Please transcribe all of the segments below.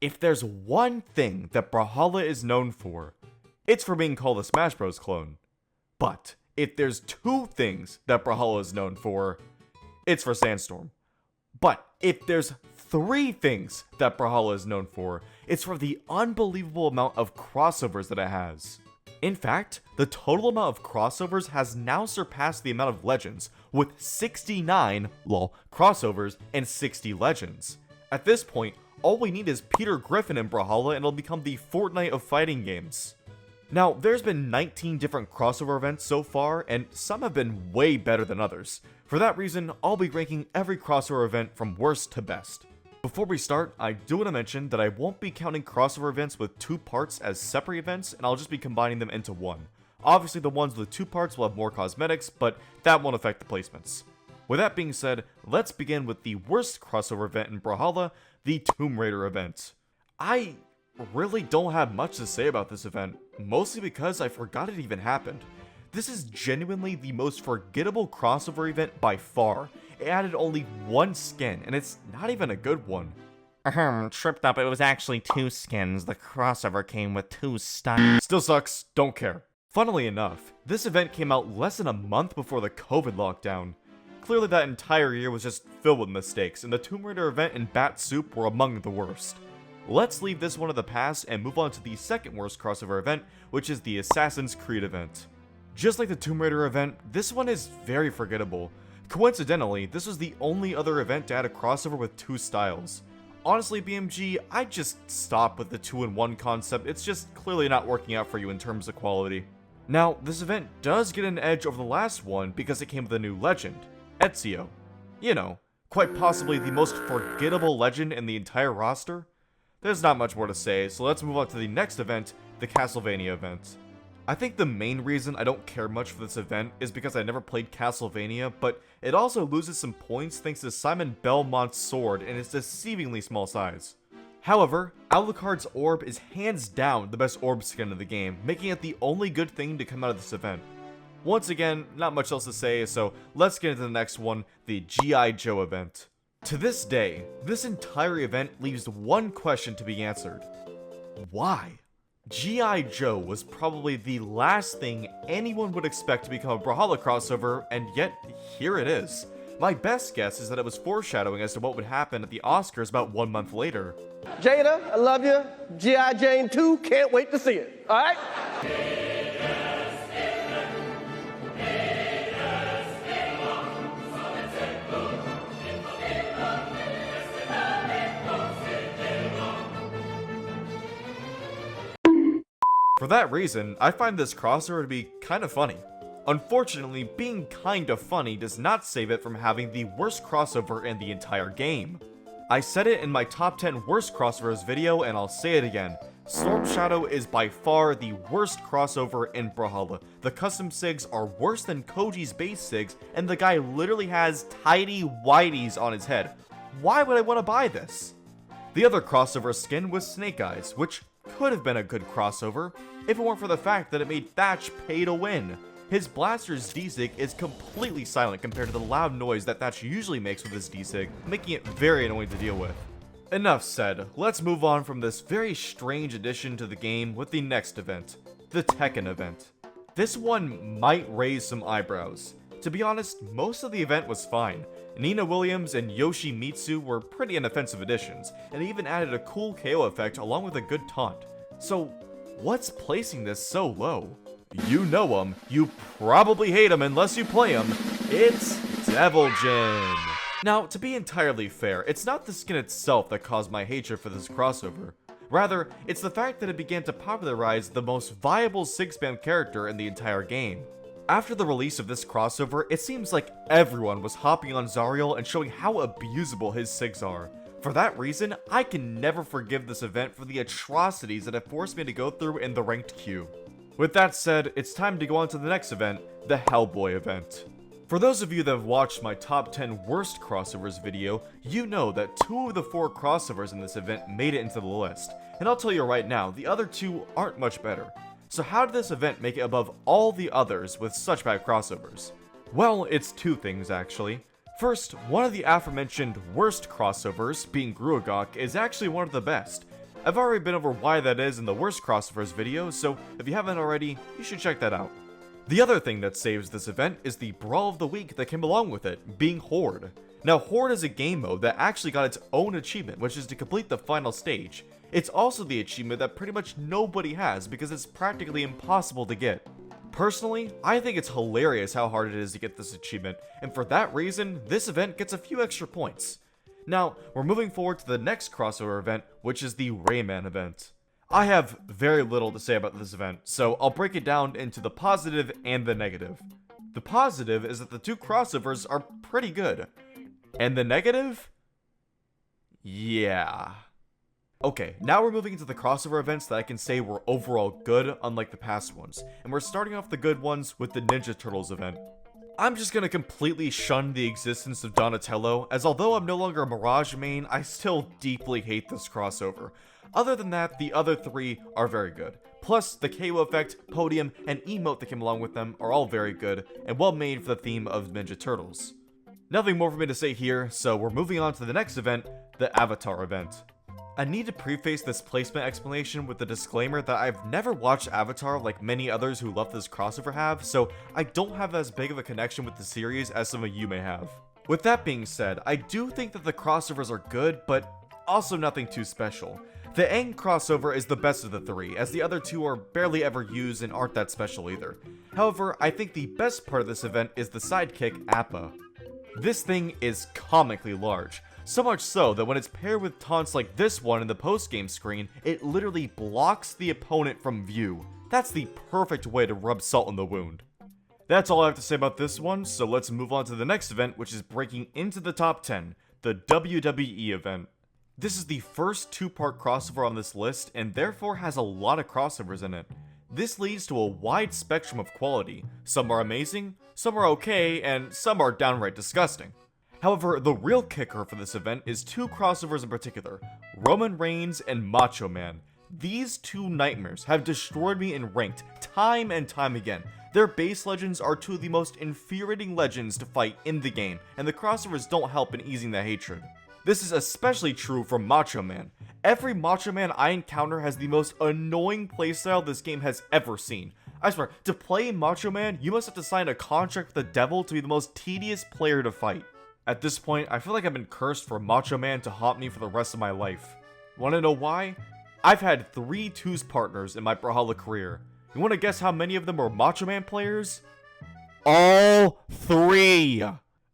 If there's one thing that Brawlhalla is known for, it's for being called a Smash Bros. Clone. But if there's two things that Brawlhalla is known for, it's for Sandstorm. But if there's three things that Brawlhalla is known for, it's for the unbelievable amount of crossovers that it has. In fact, the total amount of crossovers has now surpassed the amount of legends, with 69 crossovers and 60 legends. At this point, all we need is Peter Griffin in Brawlhalla and it'll become the Fortnite of fighting games. Now, there's been 19 different crossover events so far, and some have been way better than others. For that reason, I'll be ranking every crossover event from worst to best. Before we start, I do want to mention that I won't be counting crossover events with two parts as separate events, and I'll just be combining them into one. Obviously, the ones with two parts will have more cosmetics, but that won't affect the placements. With that being said, let's begin with the worst crossover event in Brawlhalla, the Tomb Raider event. I really don't have much to say about this event, mostly because I forgot it even happened. This is genuinely the most forgettable crossover event by far. It added only one skin, and it's not even a good one. TrippedUp, it was actually two skins. The crossover came with two styles. Still sucks, don't care. Funnily enough, this event came out less than a month before the COVID lockdown. Clearly that entire year was just filled with mistakes, and the Tomb Raider event and Bat Soup were among the worst. Let's leave this one in the past and move on to the second worst crossover event, which is the Assassin's Creed event. Just like the Tomb Raider event, this one is very forgettable. Coincidentally, this was the only other event to add a crossover with two styles. Honestly, BMG, I'd just stop with the 2-in-1 concept. It's just clearly not working out for you in terms of quality. Now, this event does get an edge over the last one because it came with a new legend, Ezio. You know, quite possibly the most forgettable legend in the entire roster. There's not much more to say, so let's move on to the next event, the Castlevania event. I think the main reason I don't care much for this event is because I never played Castlevania, but it also loses some points thanks to Simon Belmont's sword and its deceivingly small size. However, Alucard's orb is hands down the best orb skin in the game, making it the only good thing to come out of this event. Once again, not much else to say, so let's get into the next one, the G.I. Joe event. To this day, this entire event leaves one question to be answered. Why? G.I. Joe was probably the last thing anyone would expect to become a Brawlhalla crossover, and yet, here it is. My best guess is that it was foreshadowing as to what would happen at the Oscars about 1 month later. Jada, I love you. G.I. Jane 2, can't wait to see it. Alright? For that reason, I find this crossover to be kind of funny. Unfortunately, being kind of funny does not save it from having the worst crossover in the entire game. I said it in my top 10 worst crossovers video, and I'll say it again. Storm Shadow is by far the worst crossover in Brawlhalla. The custom SIGs are worse than Koji's base SIGs, and the guy literally has tidy whities on his head. Why would I want to buy this? The other crossover skin was Snake Eyes, which could have been a good crossover if it weren't for the fact that it made Thatch pay to win. His blaster's D-Sig is completely silent compared to the loud noise that Thatch usually makes with his D-Sig, making it very annoying to deal with. Enough said, let's move on from this very strange addition to the game with the next event, the Tekken event. This one might raise some eyebrows. To be honest, most of the event was fine. Nina Williams and Yoshimitsu were pretty inoffensive additions, and they even added a cool KO effect along with a good taunt. So, what's placing this so low? You know him, you probably hate him unless you play him. It's Devil Jin. Now, to be entirely fair, it's not the skin itself that caused my hatred for this crossover. Rather, it's the fact that it began to popularize the most viable SIG spam character in the entire game. After the release of this crossover, it seems like everyone was hopping on Zariel and showing how abusable his SIGs are. For that reason, I can never forgive this event for the atrocities that have forced me to go through in the ranked queue. With that said, it's time to go on to the next event, the Hellboy event. For those of you that have watched my top 10 worst crossovers video, you know that 2 of the 4 crossovers in this event made it into the list, and I'll tell you right now, the other 2 aren't much better. So how did this event make it above all the others with such bad crossovers? Well, it's 2 things actually. First, one of the aforementioned worst crossovers, being Gruagok, is actually one of the best. I've already been over why that is in the worst crossovers video, so if you haven't already, you should check that out. The other thing that saves this event is the Brawl of the Week that came along with it, being Horde. Now, Horde is a game mode that actually got its own achievement, which is to complete the final stage. It's also the achievement that pretty much nobody has because it's practically impossible to get. Personally, I think it's hilarious how hard it is to get this achievement, and for that reason, this event gets a few extra points. Now, we're moving forward to the next crossover event, which is the Rayman event. I have very little to say about this event, so I'll break it down into the positive and the negative. The positive is that the two crossovers are pretty good. And the negative? Yeah. Okay, now we're moving into the crossover events that I can say were overall good, unlike the past ones. And we're starting off the good ones with the Ninja Turtles event. I'm just gonna completely shun the existence of Donatello, as although I'm no longer a Mirage main, I still deeply hate this crossover. Other than that, the other three are very good. Plus, the KO effect, podium, and emote that came along with them are all very good, and well made for the theme of Ninja Turtles. Nothing more for me to say here, so we're moving on to the next event, the Avatar event. I need to preface this placement explanation with the disclaimer that I've never watched Avatar like many others who love this crossover have, so I don't have as big of a connection with the series as some of you may have. With that being said, I do think that the crossovers are good, but also nothing too special. The Aang crossover is the best of the three, as the other two are barely ever used and aren't that special either. However, I think the best part of this event is the sidekick, Appa. This thing is comically large. So much so that when it's paired with taunts like this one in the post-game screen, it literally blocks the opponent from view. That's the perfect way to rub salt in the wound. That's all I have to say about this one, so let's move on to the next event, which is breaking into the top 10, the WWE event. This is the first two-part crossover on this list, and therefore has a lot of crossovers in it. This leads to a wide spectrum of quality. Some are amazing, some are okay, and some are downright disgusting. However, the real kicker for this event is two crossovers in particular, Roman Reigns and Macho Man. These two nightmares have destroyed me in ranked time and time again. Their base legends are two of the most infuriating legends to fight in the game, and the crossovers don't help in easing the hatred. This is especially true for Macho Man. Every Macho Man I encounter has the most annoying playstyle this game has ever seen. I swear, to play Macho Man, you must have to sign a contract with the devil to be the most tedious player to fight. At this point, I feel like I've been cursed for Macho Man to haunt me for the rest of my life. Wanna know why? I've had 3 twos partners in my Brawlhalla career. You wanna guess how many of them were Macho Man players? All 3!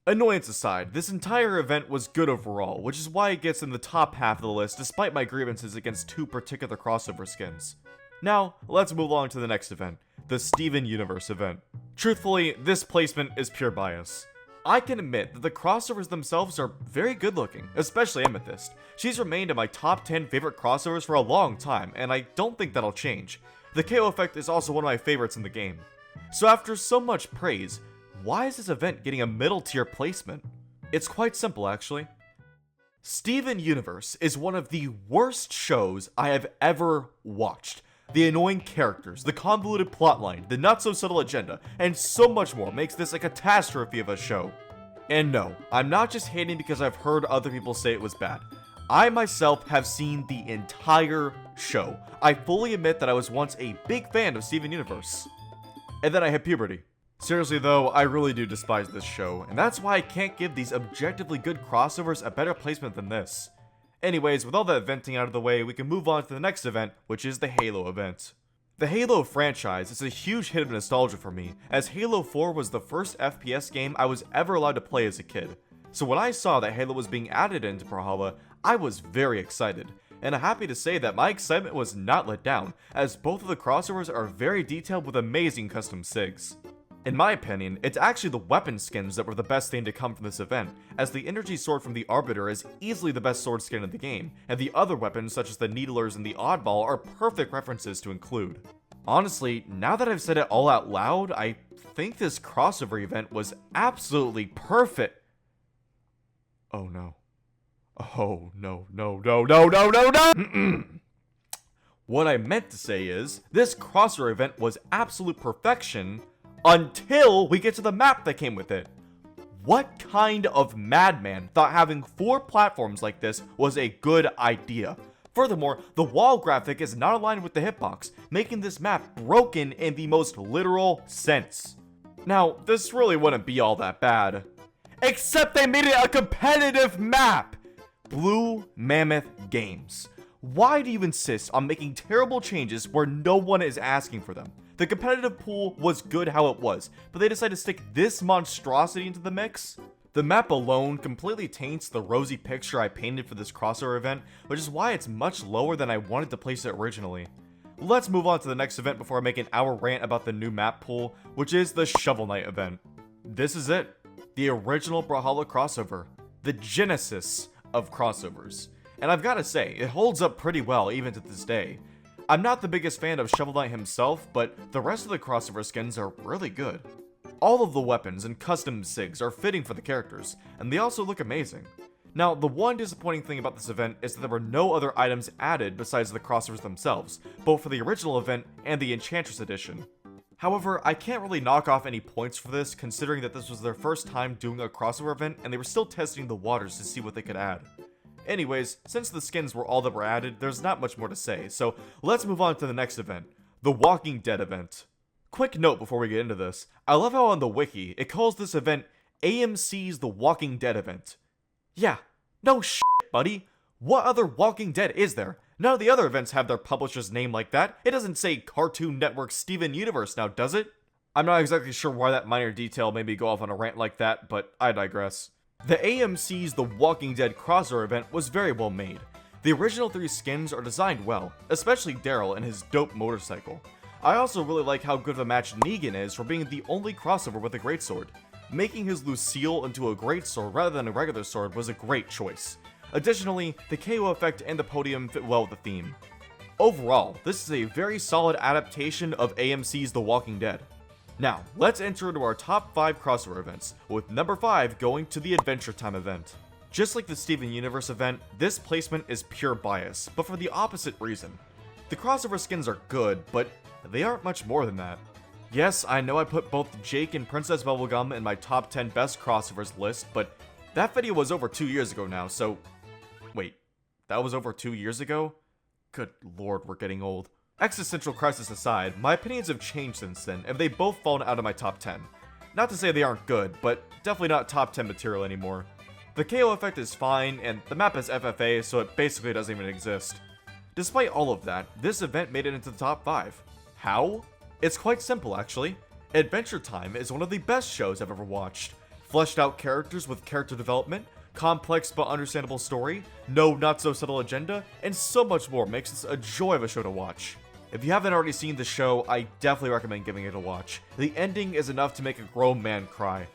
Annoyance aside, this entire event was good overall, which is why it gets in the top half of the list despite my grievances against 2 particular crossover skins. Now, let's move on to the next event, the Steven Universe event. Truthfully, this placement is pure bias. I can admit that the crossovers themselves are very good looking, especially Amethyst. She's remained in my top 10 favorite crossovers for a long time, and I don't think that'll change. The KO effect is also one of my favorites in the game. So after so much praise, why is this event getting a middle tier placement? It's quite simple actually. Steven Universe is one of the worst shows I have ever watched. The annoying characters, the convoluted plotline, the not-so-subtle agenda, and so much more makes this a catastrophe of a show. And no, I'm not just hating because I've heard other people say it was bad. I myself have seen the entire show. I fully admit that I was once a big fan of Steven Universe. And then I hit puberty. Seriously though, I really do despise this show, and that's why I can't give these objectively good crossovers a better placement than this. Anyways, with all that venting out of the way, we can move on to the next event, which is the Halo event. The Halo franchise is a huge hit of nostalgia for me, as Halo 4 was the first FPS game I was ever allowed to play as a kid. So when I saw that Halo was being added into Brawlhalla, I was very excited, and I'm happy to say that my excitement was not let down, as both of the crossovers are very detailed with amazing custom SIGs. In my opinion, it's actually the weapon skins that were the best thing to come from this event, as the energy sword from the Arbiter is easily the best sword skin in the game, and the other weapons such as the Needlers and the Oddball are perfect references to include. Honestly, now that I've said it all out loud, I think this crossover event was absolutely perfect. Oh no. Oh no, no, no, no, no, no, no! What I meant to say is, this crossover event was absolute perfection until we get to the map that came with it. What kind of madman thought having 4 platforms like this was a good idea? Furthermore, the wall graphic is not aligned with the hitbox, making this map broken in the most literal sense. Now, this really wouldn't be all that bad. Except they made it a competitive map! Blue Mammoth Games. Why do you insist on making terrible changes where no one is asking for them? The competitive pool was good how it was, but they decided to stick this monstrosity into the mix? The map alone completely taints the rosy picture I painted for this crossover event, which is why it's much lower than I wanted to place it originally. Let's move on to the next event before I make an hour rant about the new map pool, which is the Shovel Knight event. This is it. The original Brawlhalla crossover. The genesis of crossovers. And I've gotta say, it holds up pretty well even to this day. I'm not the biggest fan of Shovel Knight himself, but the rest of the crossover skins are really good. All of the weapons and custom SIGs are fitting for the characters, and they also look amazing. Now, the one disappointing thing about this event is that there were no other items added besides the crossovers themselves, both for the original event and the Enchantress edition. However, I can't really knock off any points for this, considering that this was their first time doing a crossover event and they were still testing the waters to see what they could add. Anyways, since the skins were all that were added, there's not much more to say, so let's move on to the next event, the Walking Dead event. Quick note before we get into this, I love how on the wiki, it calls this event AMC's The Walking Dead event. Yeah, no shit, buddy. What other Walking Dead is there? None of the other events have their publisher's name like that. It doesn't say Cartoon Network Steven Universe now, does it? I'm not exactly sure why that minor detail made me go off on a rant like that, but I digress. The AMC's The Walking Dead crossover event was very well made. The original 3 skins are designed well, especially Daryl and his dope motorcycle. I also really like how good of a match Negan is for being the only crossover with a greatsword. Making his Lucille into a greatsword rather than a regular sword was a great choice. Additionally, the KO effect and the podium fit well with the theme. Overall, this is a very solid adaptation of AMC's The Walking Dead. Now, let's enter into our top 5 crossover events, with number 5 going to the Adventure Time event. Just like the Steven Universe event, this placement is pure bias, but for the opposite reason. The crossover skins are good, but they aren't much more than that. Yes, I know I put both Jake and Princess Bubblegum in my top 10 best crossovers list, but that video was over 2 years ago now, so... Wait, that was over 2 years ago? Good lord, we're getting old. Existential crisis aside, my opinions have changed since then, and they've both fallen out of my top 10. Not to say they aren't good, but definitely not top 10 material anymore. The KO effect is fine, and the map is FFA, so it basically doesn't even exist. Despite all of that, this event made it into the top 5. How? It's quite simple, actually. Adventure Time is one of the best shows I've ever watched. Fleshed out characters with character development, complex but understandable story, no not-so-subtle agenda, and so much more makes this a joy of a show to watch. If you haven't already seen the show, I definitely recommend giving it a watch. The ending is enough to make a grown man cry.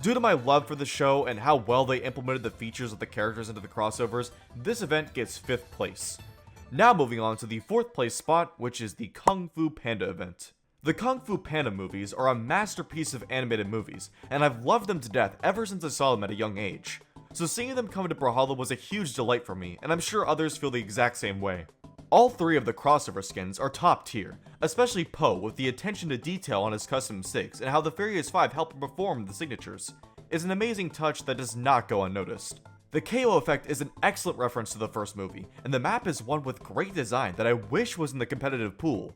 Due to my love for the show and how well they implemented the features of the characters into the crossovers, this event gets 5th place. Now moving on to the 4th place spot, which is the Kung Fu Panda event. The Kung Fu Panda movies are a masterpiece of animated movies, and I've loved them to death ever since I saw them at a young age. So seeing them come to Brawlhalla was a huge delight for me, and I'm sure others feel the exact same way. All 3 of the crossover skins are top tier, especially Poe with the attention to detail on his custom SIGs and how the Furious 5 help him perform the signatures. It's an amazing touch that does not go unnoticed. The KO effect is an excellent reference to the first movie, and the map is one with great design that I wish was in the competitive pool.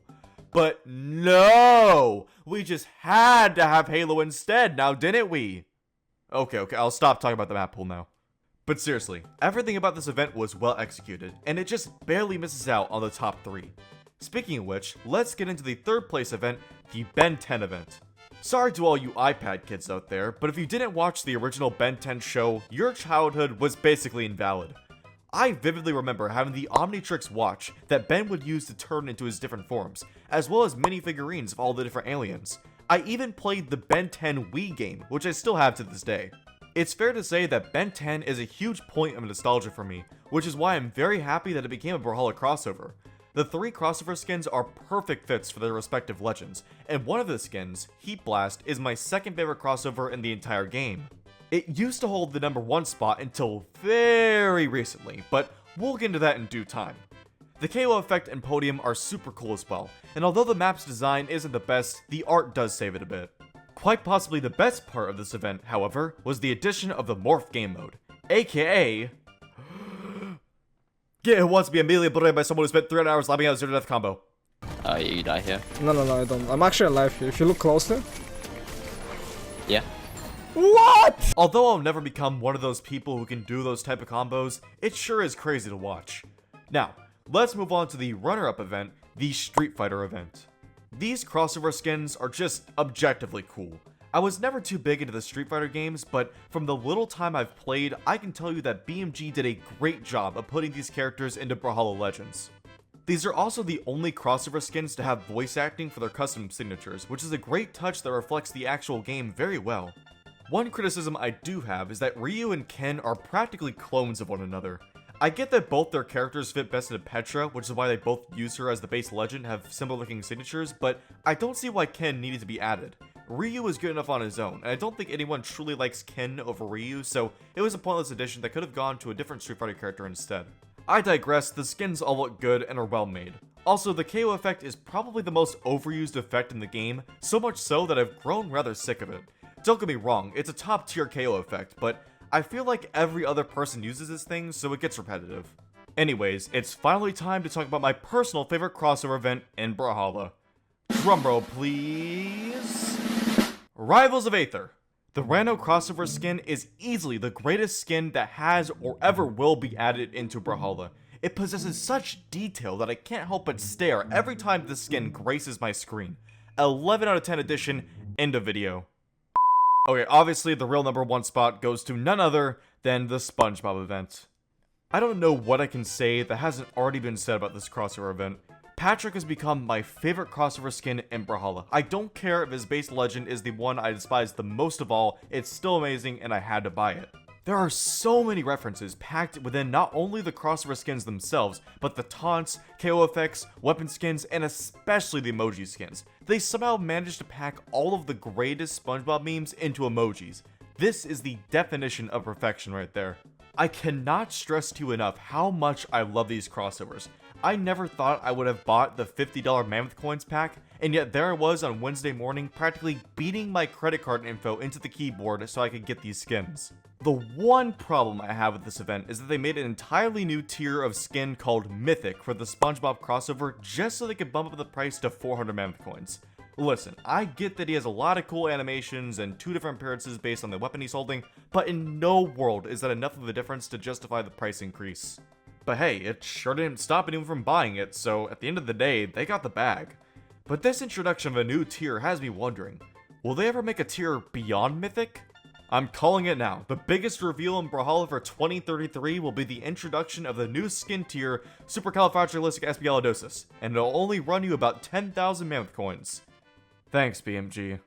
But no! We just had to have Halo instead, now didn't we? Okay, I'll stop talking about the map pool now. But seriously, everything about this event was well executed, and it just barely misses out on the top 3. Speaking of which, let's get into the 3rd place event, the Ben 10 event. Sorry to all you iPad kids out there, but if you didn't watch the original Ben 10 show, your childhood was basically invalid. I vividly remember having the Omnitrix watch that Ben would use to turn into his different forms, as well as mini figurines of all the different aliens. I even played the Ben 10 Wii game, which I still have to this day. It's fair to say that Ben 10 is a huge point of nostalgia for me, which is why I'm very happy that it became a Brawlhalla crossover. The 3 crossover skins are perfect fits for their respective legends, and one of the skins, Heat Blast, is my second favorite crossover in the entire game. It used to hold the number 1 spot until very recently, but we'll get into that in due time. The KO effect and podium are super cool as well, and although the map's design isn't the best, the art does save it a bit. Quite possibly the best part of this event, however, was the addition of the Morph game mode, aka Get who wants to be immediately obliterated by someone who spent 300 hours labbing out a zero death combo. You die here. No, I don't. I'm actually alive here. If you look closely. Yeah. What? Although I'll never become one of those people who can do those type of combos, it sure is crazy to watch. Now, let's move on to the runner-up event, the Street Fighter event. These crossover skins are just objectively cool. I was never too big into the Street Fighter games, but from the little time I've played, I can tell you that BMG did a great job of putting these characters into Brawlhalla Legends. These are also the only crossover skins to have voice acting for their custom signatures, which is a great touch that reflects the actual game very well. One criticism I do have is that Ryu and Ken are practically clones of one another. I get that both their characters fit best into Petra, which is why they both use her as the base legend, have similar looking signatures, but I don't see why Ken needed to be added. Ryu is good enough on his own, and I don't think anyone truly likes Ken over Ryu, so it was a pointless addition that could have gone to a different Street Fighter character instead. I digress, the skins all look good and are well made. Also, the KO effect is probably the most overused effect in the game, so much so that I've grown rather sick of it. Don't get me wrong, it's a top tier KO effect, but I feel like every other person uses this thing, so it gets repetitive. Anyways, it's finally time to talk about my personal favorite crossover event in Brawlhalla. Drumroll please. Rivals of Aether. The Rando crossover skin is easily the greatest skin that has or ever will be added into Brawlhalla. It possesses such detail that I can't help but stare every time this skin graces my screen. 11 out of 10 edition, end of video. Okay, obviously the real #1 spot goes to none other than the SpongeBob event. I don't know what I can say that hasn't already been said about this crossover event. Patrick has become my favorite crossover skin in Brawlhalla. I don't care if his base legend is the one I despise the most of all, it's still amazing and I had to buy it. There are so many references packed within not only the crossover skins themselves, but the taunts, KO effects, weapon skins, and especially the emoji skins. They somehow managed to pack all of the greatest SpongeBob memes into emojis. This is the definition of perfection right there. I cannot stress to you enough how much I love these crossovers. I never thought I would have bought the $50 Mammoth Coins pack, and yet there I was on Wednesday morning practically beating my credit card info into the keyboard so I could get these skins. The one problem I have with this event is that they made an entirely new tier of skin called Mythic for the SpongeBob crossover just so they could bump up the price to 400 Mammoth Coins. Listen, I get that he has a lot of cool animations and 2 different appearances based on the weapon he's holding, but in no world is that enough of a difference to justify the price increase. But hey, it sure didn't stop anyone from buying it, so at the end of the day, they got the bag. But this introduction of a new tier has me wondering, will they ever make a tier beyond Mythic? I'm calling it now. The biggest reveal in Brawlhalla for 2033 will be the introduction of the new skin tier, Supercalifragilisticexpialidocious, and it'll only run you about 10,000 Mammoth Coins. Thanks, BMG.